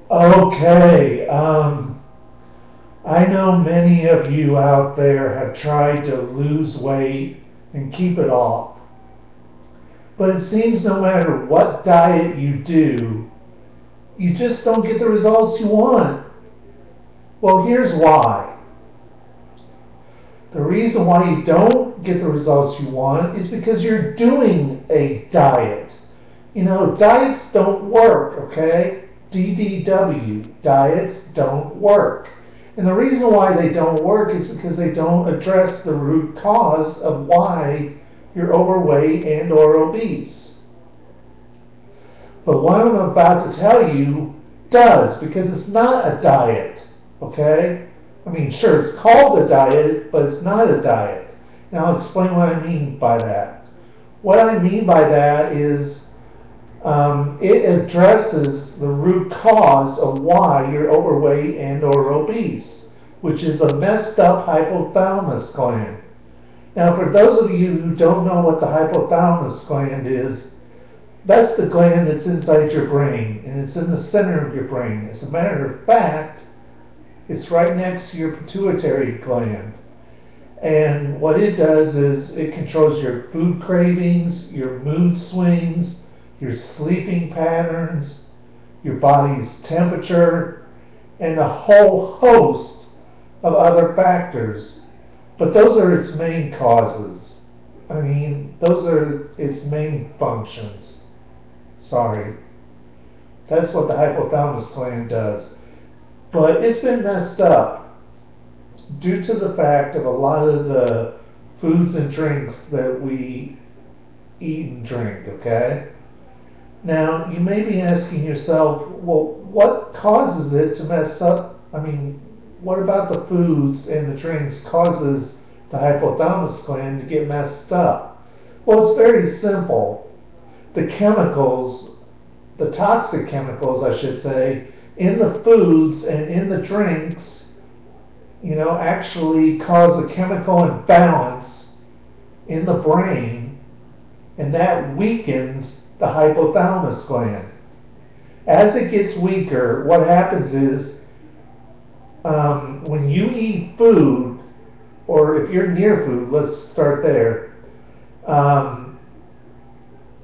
Okay, I know many of you out there have tried to lose weight and keep it off, but it seems no matter what diet you do, you just don't get the results you want. Well, here's why. The reason why you don't get the results you want is because you're doing a diet. You know, diets don't work, okay? DDW, diets don't work. And the reason why they don't work is because they don't address the root cause of why you're overweight and or obese. But what I'm about to tell you does, because it's not a diet, okay? I mean, sure, it's called a diet, but it's not a diet. Now I'll explain what I mean by that. What I mean by that is it addresses the root cause of why you're overweight and or obese, which is a messed up hypothalamus gland. Now, for those of you who don't know what the hypothalamus gland is, that's the gland that's inside your brain, and it's in the center of your brain. As a matter of fact, it's right next to your pituitary gland. And what it does is it controls your food cravings, your mood swings, your sleeping patterns, your body's temperature, and a whole host of other factors. But those are its main causes. I mean, those are its main functions. Sorry. That's what the hypothalamus gland does. But it's been messed up due to the fact of a lot of the foods and drinks that we eat and drink, okay? Now, you may be asking yourself, well, what causes it to mess up? I mean, what about the foods and the drinks causes the hypothalamus gland to get messed up? Well, it's very simple. The chemicals, the toxic chemicals, I should say, in the foods and in the drinks, actually cause a chemical imbalance in the brain, and that weakens the hypothalamus gland. As it gets weaker, what happens is when you eat food, or if you're near food, let's start there,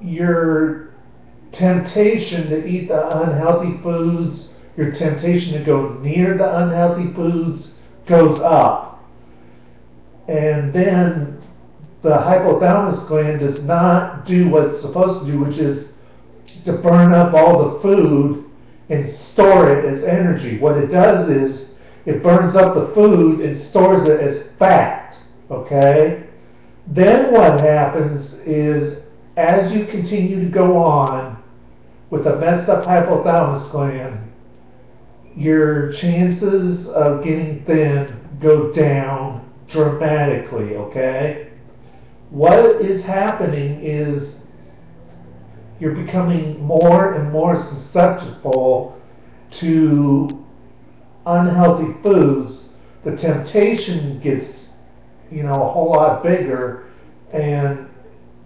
your temptation to eat the unhealthy foods, your temptation to go near the unhealthy foods goes up. And then the hypothalamus gland does not do what it's supposed to do, which is to burn up all the food and store it as energy. What it does is it burns up the food and stores it as fat, okay? Then what happens is, as you continue to go on with a messed up hypothalamus gland, your chances of getting thin go down dramatically, okay? What is happening is you're becoming more and more susceptible to unhealthy foods. The temptation gets, a whole lot bigger, and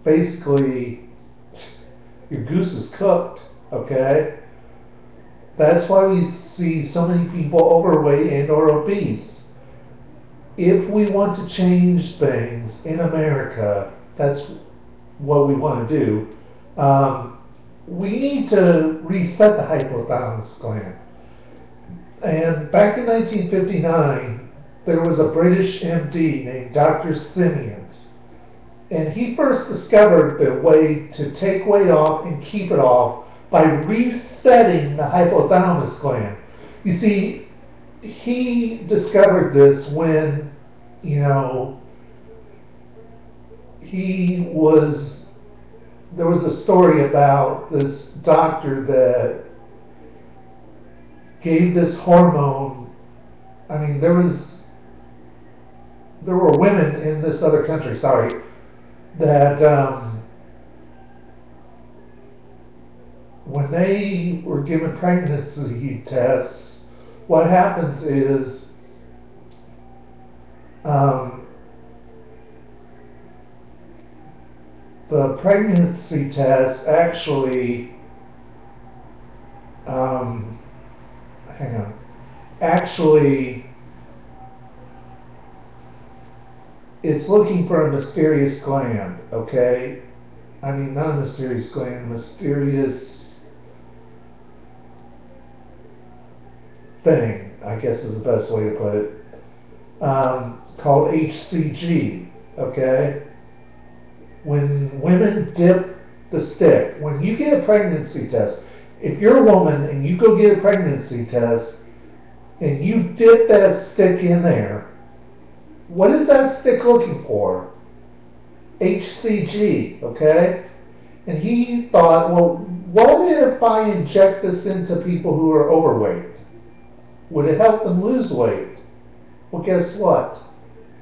basically your goose is cooked, okay? That's why we see so many people overweight and or obese. If we want to change things in America, that's what we want to do. We need to reset the hypothalamus gland. And back in 1959, there was a British MD named Dr. Simeons. And he first discovered the way to take weight off and keep it off by resetting the hypothalamus gland. You see, he discovered this when, there was a story about this doctor that gave this hormone. I mean, there were women in this other country, that when they were given pregnancy tests, what happens is the pregnancy test actually hang on, actually, it's looking for a mysterious gland, okay? I mean, not a mysterious gland, mysterious thing, I guess is the best way to put it, called HCG, okay? When women dip the stick, when you get a pregnancy test, if you're a woman and you go get a pregnancy test and you dip that stick in there, what is that stick looking for? HCG, okay? And he thought, well, what if I inject this into people who are overweight? Would it help them lose weight? Well, guess what?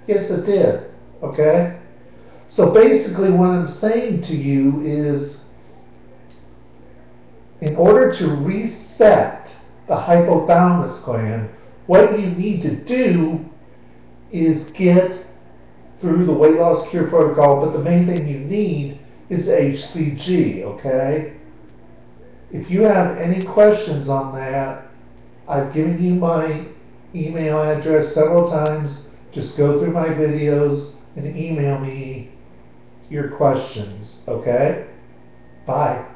Yes, it did, okay? So basically what I'm saying to you is, in order to reset the hypothalamus gland, what you need to do is get through the weight loss cure protocol, but the main thing you need is HCG, okay? If you have any questions on that, I've given you my email address several times. Just go through my videos and email me your questions, okay? Bye.